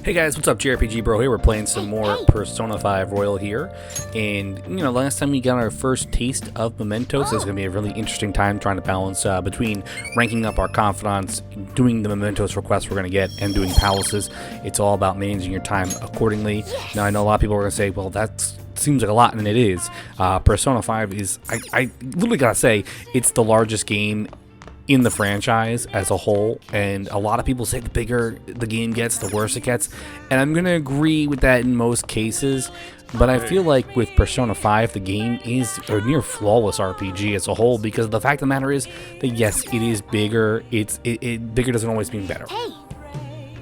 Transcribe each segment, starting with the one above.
Hey guys, what's up? JRPG Bro here. We're playing some more Persona 5 Royal here. And, last time we got our first taste of Mementos. It's going to be a really interesting time trying to balance between ranking up our confidants, doing the Mementos requests we're going to get, and doing palaces. It's all about managing your time accordingly. Now, I know a lot of people are going to say, well, that seems like a lot, and it is. Persona 5 is, I literally got to say, it's the largest game in the franchise as a whole, and a lot of people say the bigger the game gets, the worse it gets, and I'm gonna agree with that in most cases, but I feel like with Persona 5 the game is a near flawless RPG as a whole, because the fact of the matter is that yes, it is bigger. Bigger doesn't always mean better,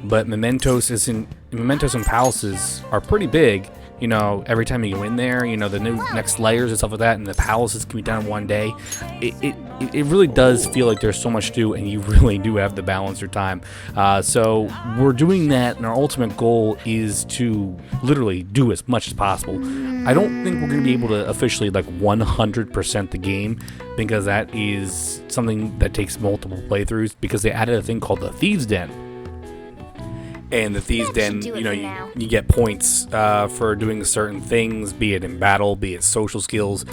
but Mementos and palaces are pretty big. Every time you go in there, the new next layers and stuff like that, and the palaces can be done in one day. It really does feel like there's so much to do, and you really do have to balance your time. So we're doing that, and our ultimate goal is to literally do as much as possible. I don't think we're going to be able to officially 100% the game, because that is something that takes multiple playthroughs, because they added a thing called the Thieves' Den. And the Thieves' Den, you get points for doing certain things, be it in battle, be it social skills,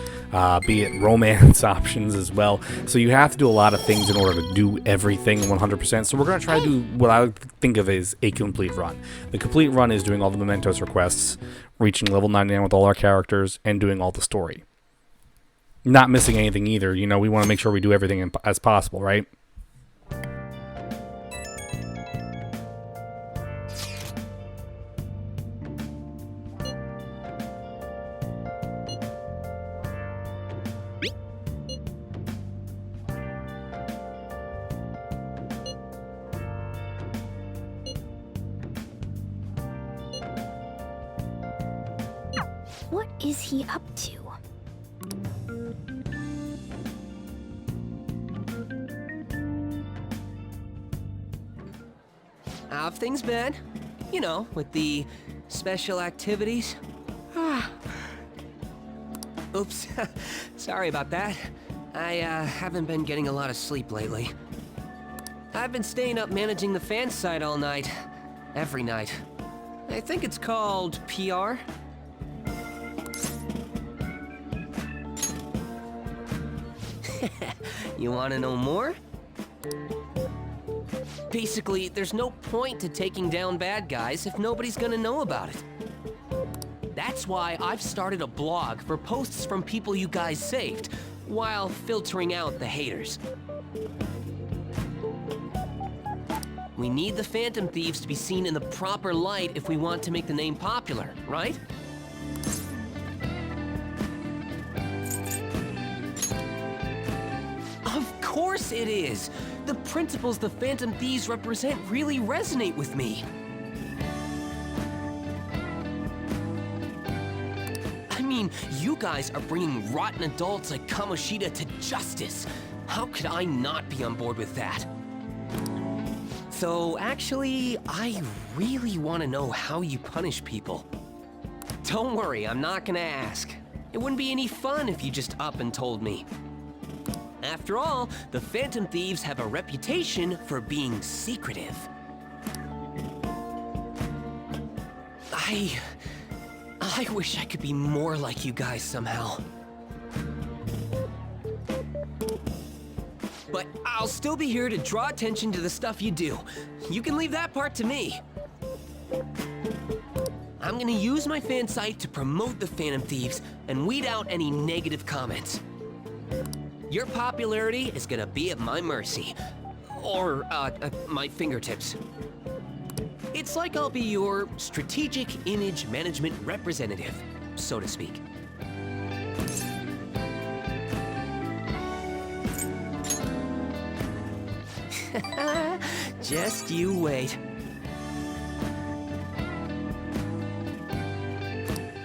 be it romance options as well. So you have to do a lot of things in order to do everything 100%. So we're going to try to do what I would think of as a complete run. The complete run is doing all the Mementos requests, reaching level 99 with all our characters, and doing all the story. Not missing anything either. We want to make sure we do everything as possible, right? What is he up to? How have things been? With the special activities. Oops, sorry about that. I haven't been getting a lot of sleep lately. I've been staying up managing the fan site all night. Every night. I think it's called PR. You want to know more? Basically, there's no point to taking down bad guys if nobody's gonna know about it. That's why I've started a blog for posts from people you guys saved, while filtering out the haters. We need the Phantom Thieves to be seen in the proper light if we want to make the name popular, right? Of course it is! The principles the Phantom Thieves represent really resonate with me. I mean, you guys are bringing rotten adults like Kamoshida to justice. How could I not be on board with that? So actually, I really want to know how you punish people. Don't worry, I'm not gonna ask. It wouldn't be any fun if you just up and told me. After all, the Phantom Thieves have a reputation for being secretive. I wish I could be more like you guys somehow. But I'll still be here to draw attention to the stuff you do. You can leave that part to me. I'm gonna use my fan site to promote the Phantom Thieves and weed out any negative comments. Your popularity is gonna be at my mercy. Or, my fingertips. It's like I'll be your strategic image management representative, so to speak. Just you wait.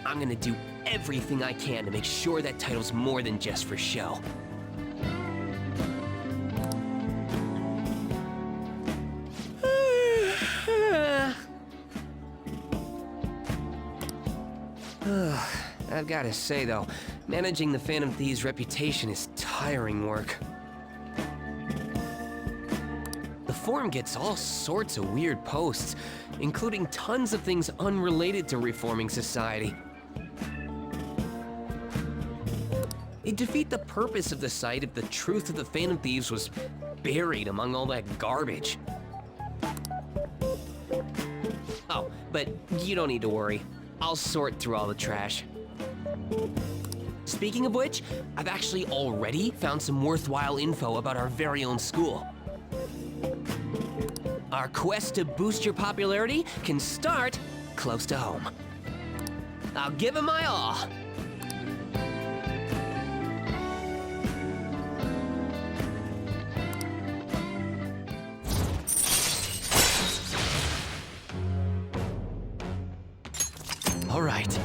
I'm gonna do everything I can to make sure that title's more than just for show. I've gotta say though, managing the Phantom Thieves' reputation is tiring work. The forum gets all sorts of weird posts, including tons of things unrelated to reforming society. It'd defeat the purpose of the site if the truth of the Phantom Thieves was buried among all that garbage. Oh, but you don't need to worry. I'll sort through all the trash. Speaking of which, I've actually already found some worthwhile info about our very own school. Our quest to boost your popularity can start close to home. I'll give it my all. All right.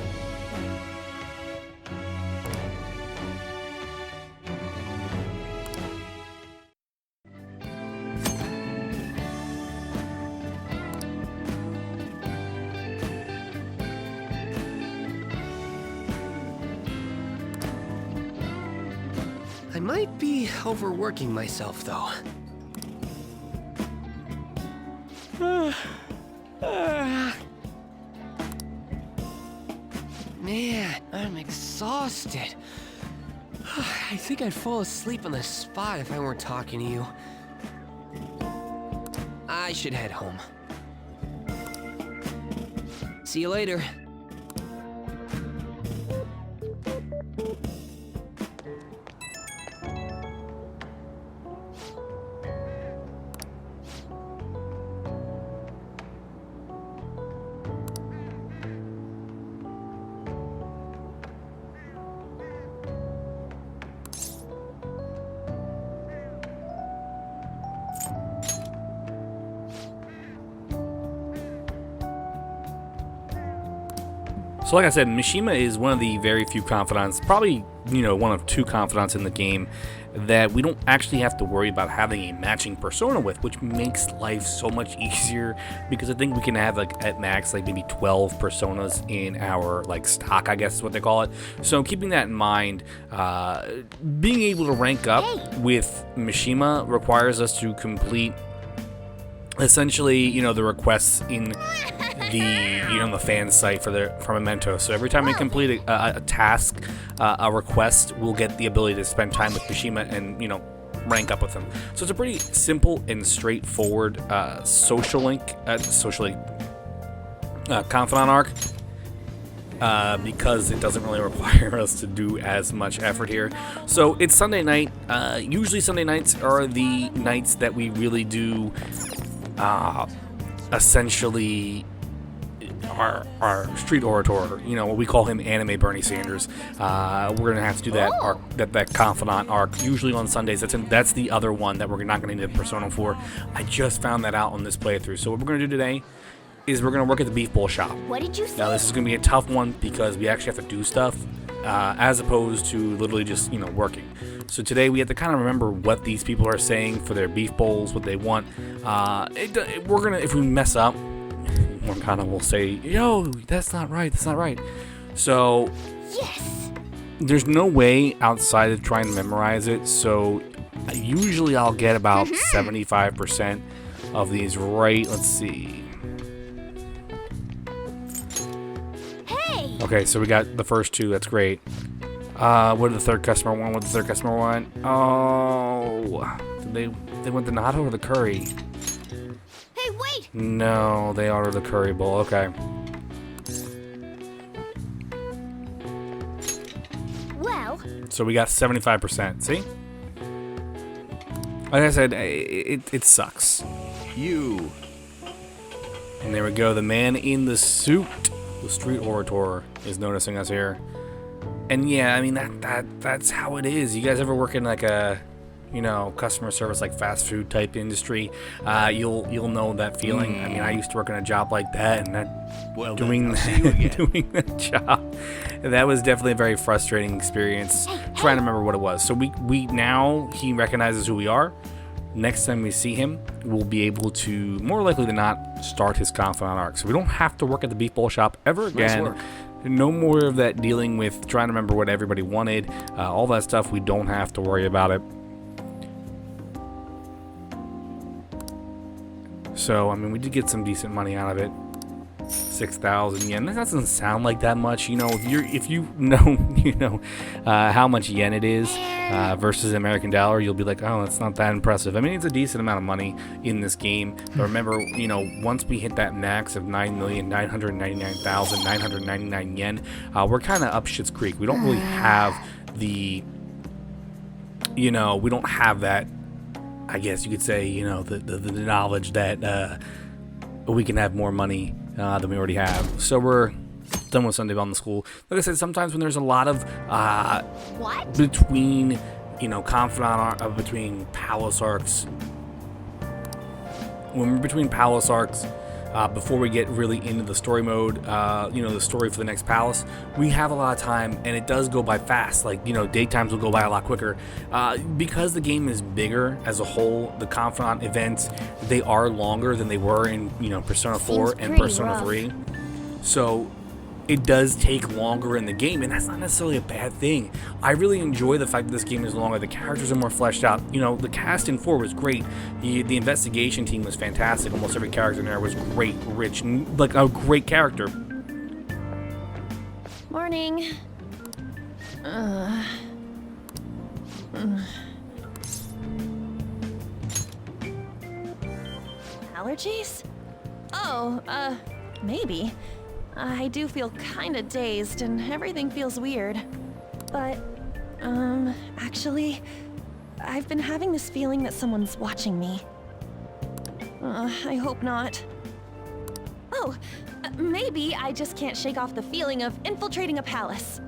I might be overworking myself, though. Man, I'm exhausted. I think I'd fall asleep on the spot if I weren't talking to you. I should head home. See you later. So like I said, Mishima is one of the very few confidants, probably, you know, one of two confidants in the game that we don't actually have to worry about having a matching persona with, which makes life so much easier, because I think we can have, like, at max, like, maybe 12 personas in our, like, stock, I guess is what they call it. So keeping that in mind, being able to rank up with Mishima requires us to complete, essentially, you know, the requests in the fan site for Memento. So every time we complete a task, a request, we'll get the ability to spend time with Mishima and, you know, rank up with him. So it's a pretty simple and straightforward social link confidant arc, because it doesn't really require us to do as much effort here. So it's Sunday night. Usually Sunday nights are the nights that we really do essentially our street orator, you know, what we call him, anime Bernie Sanders. We're gonna have to do that arc, that confidant arc, usually on Sundays. That's the other one that we're not gonna need a persona for. I just found that out on this playthrough. So what we're gonna do today is we're gonna work at the beef bowl shop. What did you say? Now this is gonna be a tough one because we actually have to do stuff, as opposed to literally just, you know, working. So today we have to kind of remember what these people are saying for their beef bowls, what they want. We're gonna, if we mess up, one kind of will say, yo, that's not right, that's not right. So Yes. there's no way outside of trying to memorize it. So usually I'll get about 75% of these right. Let's see. Hey. Okay, so we got the first two. That's great. What did the third customer want? What did the third customer want? Oh, they want the natto or the curry? Hey, wait. No, they ordered the curry bowl. Okay. Well. So we got 75%. See? Like I said, it sucks. You. And there we go. The man in the suit, the street orator, is noticing us here. And yeah, I mean that's how it is. You guys ever work in like a, you know, customer service, like fast food type industry? You'll know that feeling. I mean, I used to work in a job like that, and doing that job, that was definitely a very frustrating experience. Trying to remember what it was. So we now, he recognizes who we are. Next time we see him, we'll be able to, more likely than not, start his confidant arc. So we don't have to work at the beef bowl shop ever again. Nice work. No more of that dealing with trying to remember what everybody wanted. All that stuff, we don't have to worry about it. So, I mean, we did get some decent money out of it. 6,000 yen. That doesn't sound like that much, you know. If you know, how much yen it is versus American dollar, you'll be like, oh, that's not that impressive. I mean, it's a decent amount of money in this game. But remember, you know, once we hit that max of 9,999,999 yen, we're kind of up Shit's Creek. We don't really have the, you know, we don't have that. I guess you could say, you know, the knowledge that we can have more money than we already have. So we're done with Sunday Bound the School. Like I said, sometimes when there's a lot of between, you know, confidant between palace arcs. When we're between palace arcs, before we get really into the story mode, you know, the story for the next palace, we have a lot of time, and it does go by fast. Like, you know, daytimes will go by a lot quicker. Because the game is bigger as a whole, the confidant events, they are longer than they were in, you know, Persona 4 and Persona 3. So it does take longer in the game, and that's not necessarily a bad thing. I really enjoy the fact that this game is longer. The characters are more fleshed out. You know, the cast in 4 was great. The investigation team was fantastic. Almost every character in there was great, rich, like a great character. Morning. Allergies? Oh, maybe. I do feel kinda dazed and everything feels weird. But, actually, I've been having this feeling that someone's watching me. I hope not. Oh, maybe I just can't shake off the feeling of infiltrating a palace.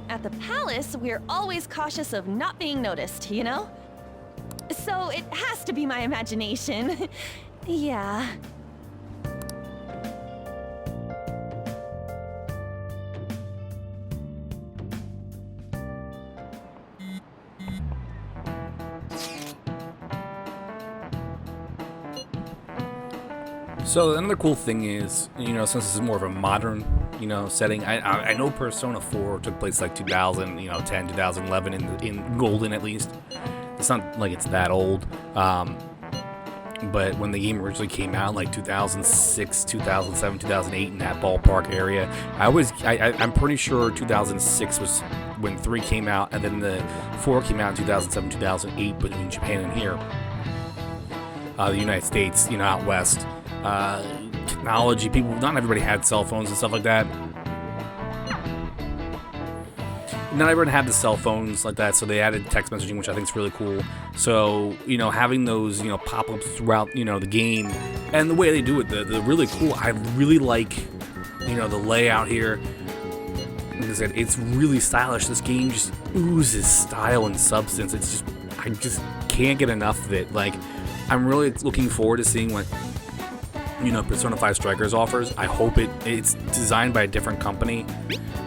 At the palace, we're always cautious of not being noticed, you know? So it has to be my imagination. Yeah. So another cool thing is, you know, since this is more of a modern, you know, setting, I know Persona 4 took place like 2010, 2011 in Golden at least. It's not like it's that old, but when the game originally came out, like 2006, 2007, 2008, in that ballpark area, I'm pretty sure 2006 was when 3 came out, and then the 4 came out in 2007, 2008, between Japan and here, the United States, you know, out west. Technology, people, not everybody had cell phones and stuff like that. Not everyone had the cell phones like that, so they added text messaging, which I think is really cool. So, you know, having those, you know, pop-ups throughout, you know, the game, and the way they do it, the really cool. I really like, you know, the layout here. Like I said, it's really stylish. This game just oozes style and substance. It's just, I just can't get enough of it. Like, I'm really looking forward to seeing what, you know, Persona 5 Strikers offers. I hope it's designed by a different company.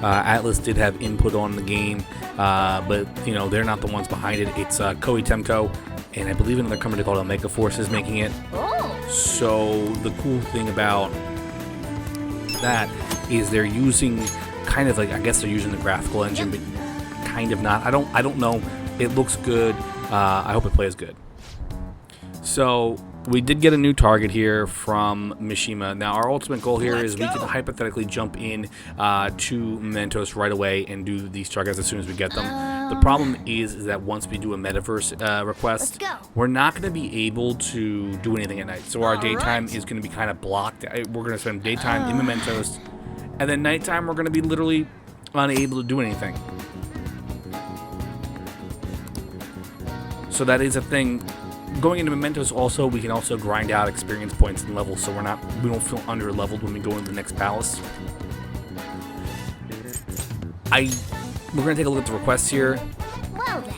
Atlas did have input on the game, but, you know, they're not the ones behind it. It's Koei Temco, and I believe another company called Omega Force is making it. So the cool thing about that is they're using kind of like, I guess they're using the graphical engine, but kind of not. I don't know. It looks good. I hope it plays good. So we did get a new target here from Mishima. Now, our ultimate goal here is we can hypothetically jump in to Mementos right away and do these targets as soon as we get them. The problem is that once we do a metaverse request, we're not going to be able to do anything at night. So our daytime is going to be kind of blocked. We're going to spend daytime in Mementos, and then nighttime we're going to be literally unable to do anything. So that is a thing. Going into Mementos also, we can also grind out experience points and levels, so we don't feel under leveled when we go into the next palace. We're gonna take a look at the requests here. Well then.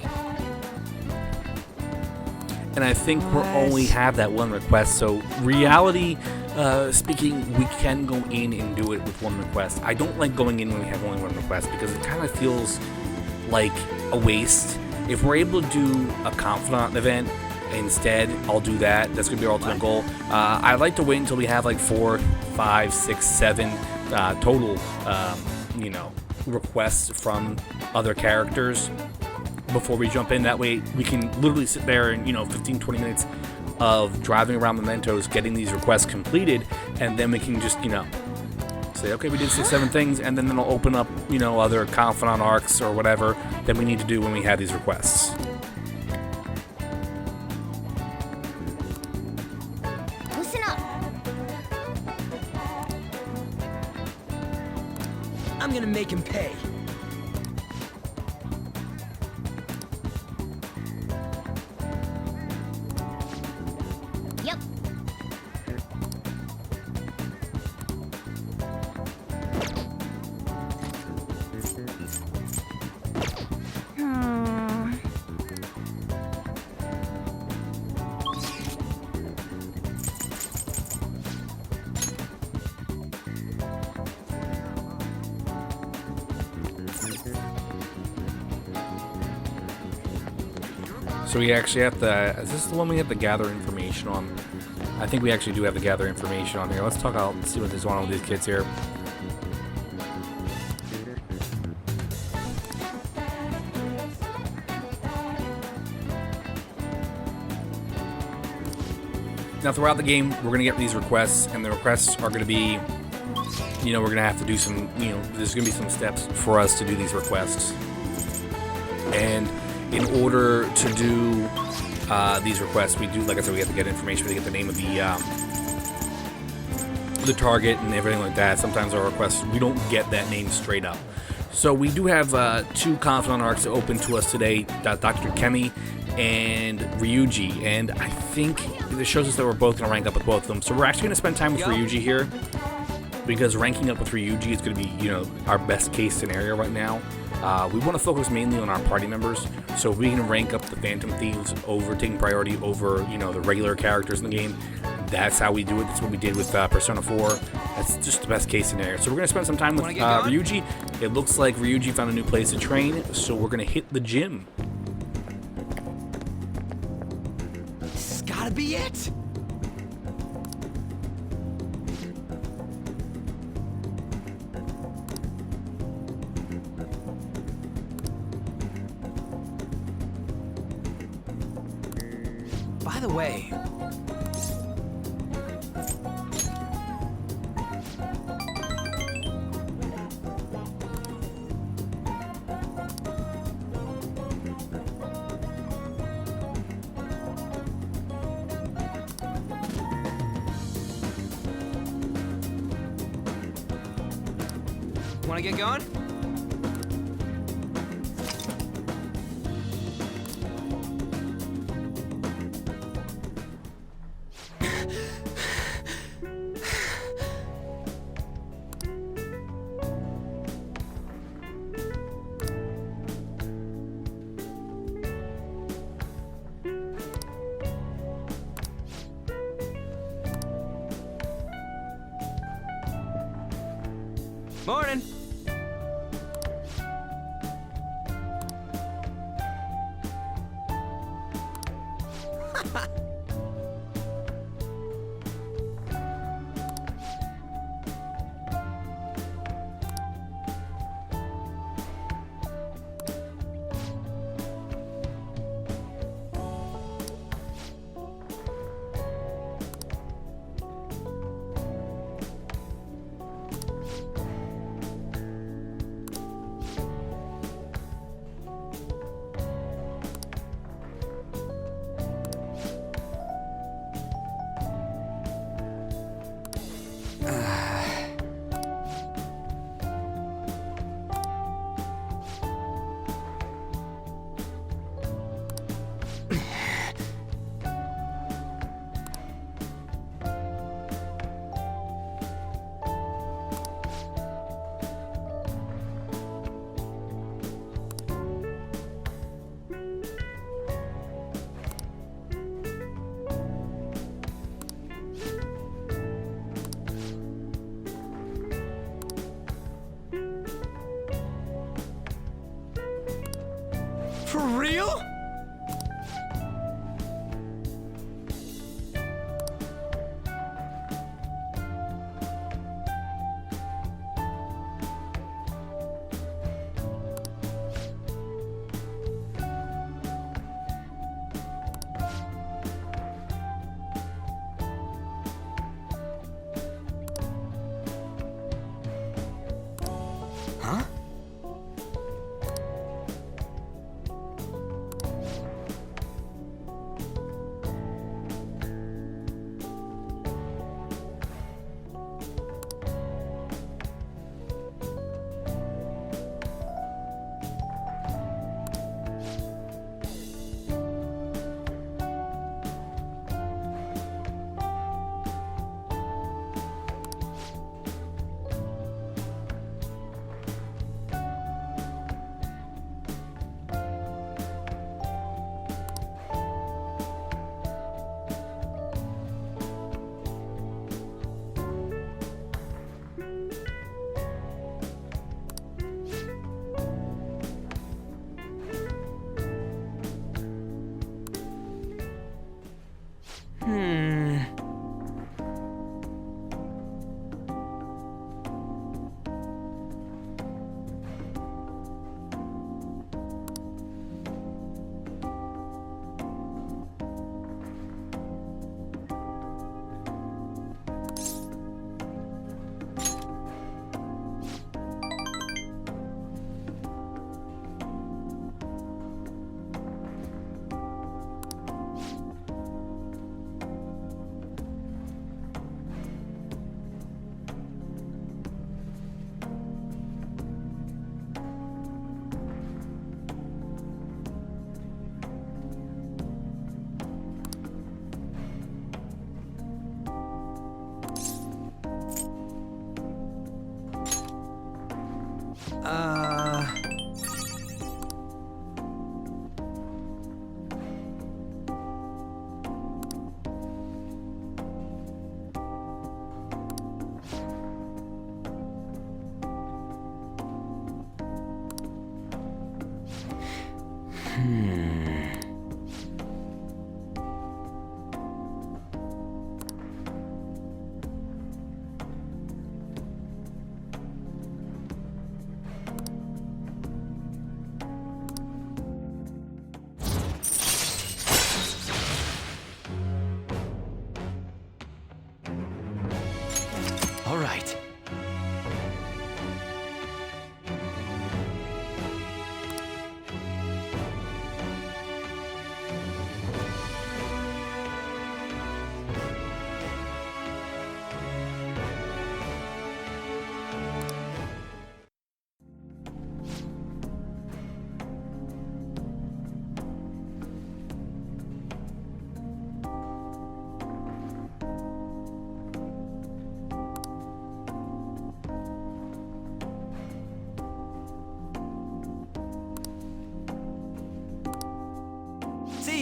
And I think we only have that one request, so reality speaking, we can go in and do it with one request. I don't like going in when we have only one request because it kind of feels like a waste. If we're able to do a confidant event instead, I'll do that. That's gonna be our ultimate goal. I'd like to wait until we have like 4, 5, 6, 7 total, you know, requests from other characters before we jump in. That way we can literally sit there and, you know, 15, 20 minutes of driving around Mementos, getting these requests completed, and then we can just, you know, say, okay, we did 6-7 things, and then it'll open up, you know, other confidant arcs or whatever that we need to do when we have these requests. Listen up. I'm gonna make him pay. Yep. So we actually have to, is this the one we have to gather information on? I think we actually do have to gather information on here. Let's talk out and see what is going on with these kids here. Now throughout the game, we're going to get these requests, and the requests are going to be, you know, we're going to have to do some, you know, there's going to be some steps for us to do these requests. And in order to do these requests, we do, like I said, we have to get information, we have to get the name of the target and everything like that. Sometimes our requests, we don't get that name straight up. So we do have 2 confidant arcs open to us today, Dr. Kemi and Ryuji, and I think this shows us that we're both going to rank up with both of them. So we're actually going to spend time with Ryuji here, because ranking up with Ryuji is going to be, you know, our best case scenario right now. We want to focus mainly on our party members, so if we can rank up the Phantom Thieves over, taking priority over, you know, the regular characters in the game, that's how we do it. That's what we did with Persona 4. That's just the best case scenario. So we're going to spend some time with Ryuji. It looks like Ryuji found a new place to train, so we're going to hit the gym. This has gotta be it. By the way, wanna get going? Morning.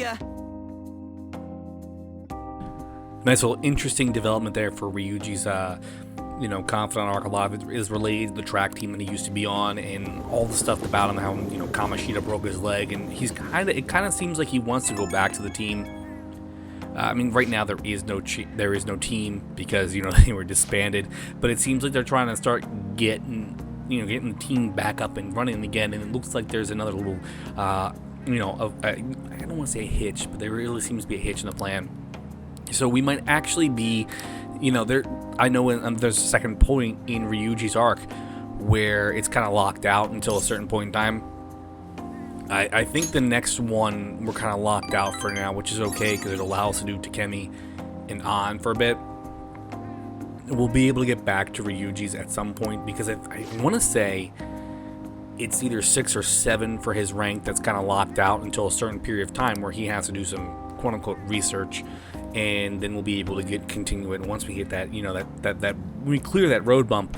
ya. Nice little interesting development there for Ryuji's, confidant arc. A lot of it is related to the track team that he used to be on, and all the stuff about him, how, Kamoshida broke his leg, and it kind of seems like he wants to go back to the team. Right now there is no team because, they were disbanded, but it seems like they're trying to start getting the team back up and running again, and it looks like there's another little, I don't want to say a hitch, but there really seems to be a hitch in the plan. So we might actually be, I know there's a second point in Ryuji's arc where it's kind of locked out until a certain point in time. I think the next one we're kind of locked out for now, which is okay because it allows us to do Takemi and An for a bit. We'll be able to get back to Ryuji's at some point because I want to say it's either 6 or 7 for his rank that's kind of locked out until a certain period of time where he has to do some quote-unquote research, and then we'll be able to continue it. And once we hit that, that we clear that road bump,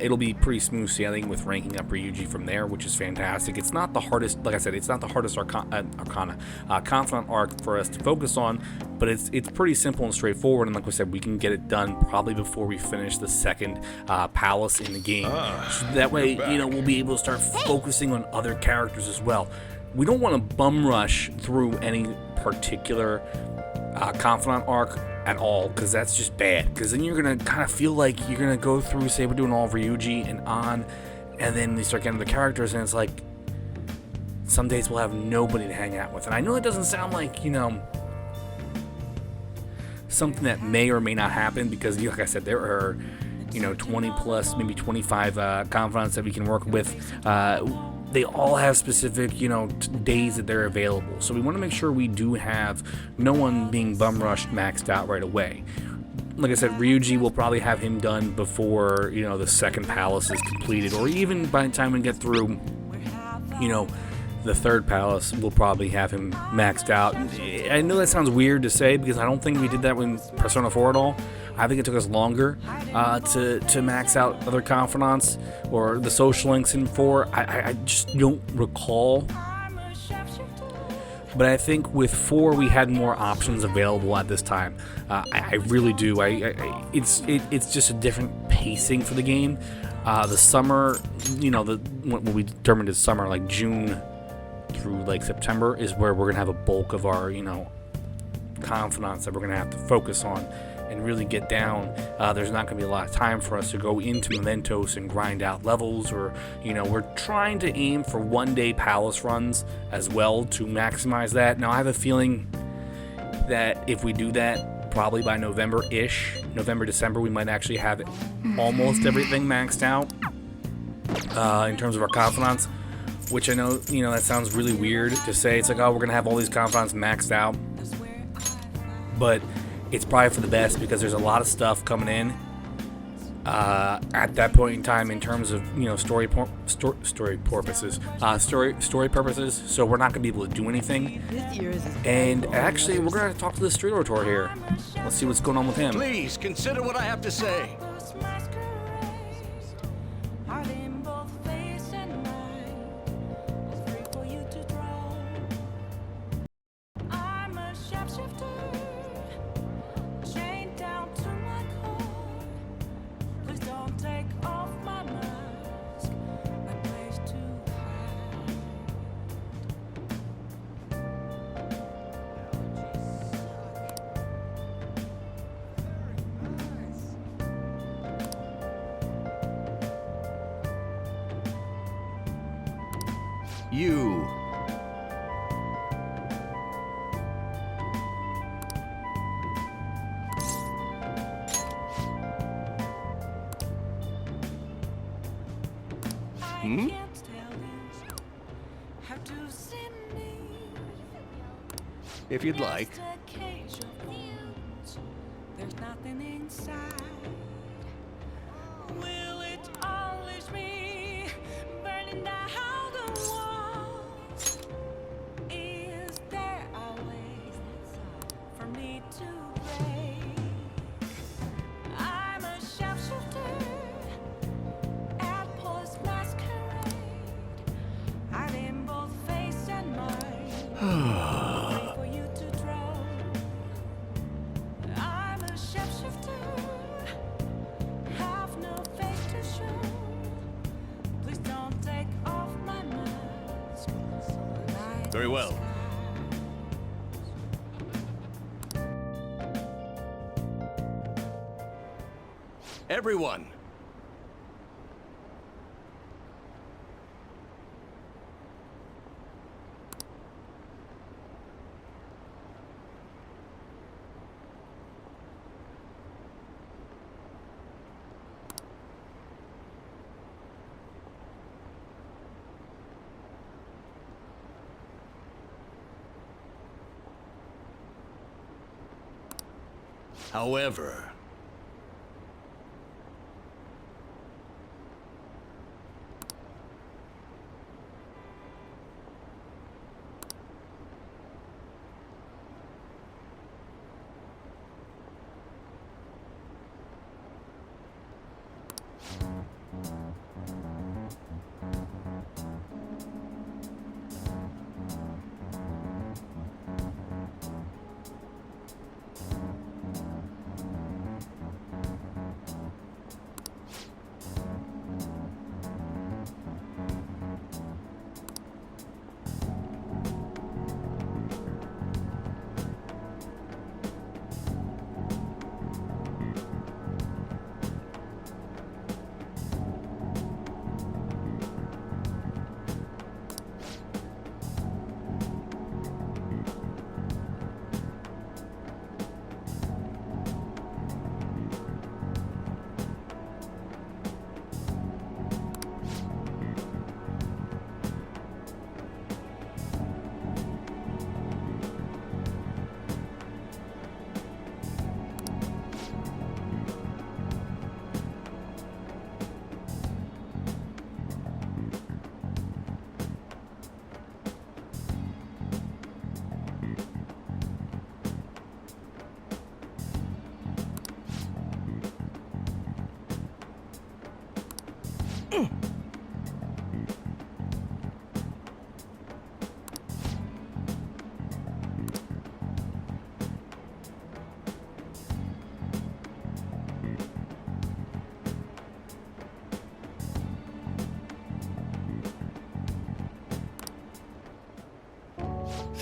it'll be pretty smooth sailing with ranking up Ryuji from there, which is fantastic. It's not the hardest, like I said, it's not the hardest confidant arc for us to focus on, but it's pretty simple and straightforward. And like we said, we can get it done probably before we finish the second palace in the game. So that way, we'll be able to start focusing on other characters as well. We don't want to bum rush through any particular confidant arc at all, because that's just bad, because then you're going to kind of feel like you're going to go through, say we're doing all of Ryuji and An, and then they start getting the characters, and it's like some days we'll have nobody to hang out with. And I know it doesn't sound like, something that may or may not happen, because like I said, there are 20 plus, maybe 25 confidants that we can work with. They all have specific, days that they're available. So we want to make sure we do have no one being bum rushed maxed out right away. Like I said, Ryuji will probably have him done before, the second palace is completed, or even by the time we get through, the third palace, we'll probably have him maxed out. I know that sounds weird to say, because I don't think we did that with Persona 4 at all. I think it took us longer to max out other confidants or the social links in 4. I just don't recall. But I think with 4 we had more options available at this time. I really do. It's just a different pacing for the game. The summer, what we determined is summer, like June through like September, is where we're gonna have a bulk of our confidants that we're gonna have to focus on and really get down. There's not going to be a lot of time for us to go into Mementos and grind out levels, or we're trying to aim for one-day palace runs as well to maximize that. Now I have a feeling that if we do that, probably by November, December, we might actually have almost everything maxed out in terms of our confidants, which I know, that sounds really weird to say. It's like, oh, we're going to have all these confidants maxed out, but it's probably for the best, because there's a lot of stuff coming in at that point in time in terms of story purposes. So we're not gonna be able to do anything. And actually, we're gonna talk to the Streetlight tour here. Let's see what's going on with him. Please consider what I have to say. You. If you'd like. There's nothing inside. Will it unleash me, burning down the walls? Is there a way for me to break? I'm a sharpshooter at Post Masquerade. I'm in both face and mind. Very well. Everyone! However,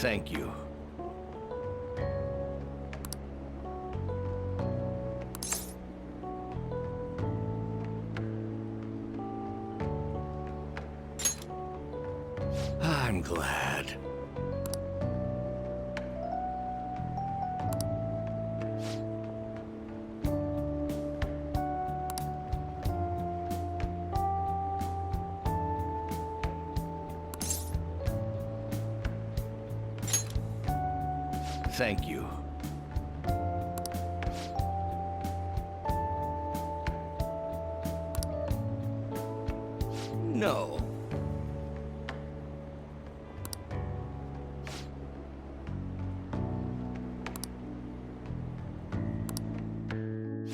thank you. I'm glad. Thank you. No.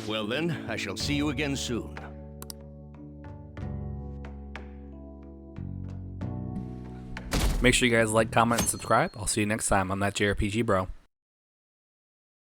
Well then, I shall see you again soon. Make sure you guys like, comment, and subscribe. I'll see you next time on That JRPG Bro.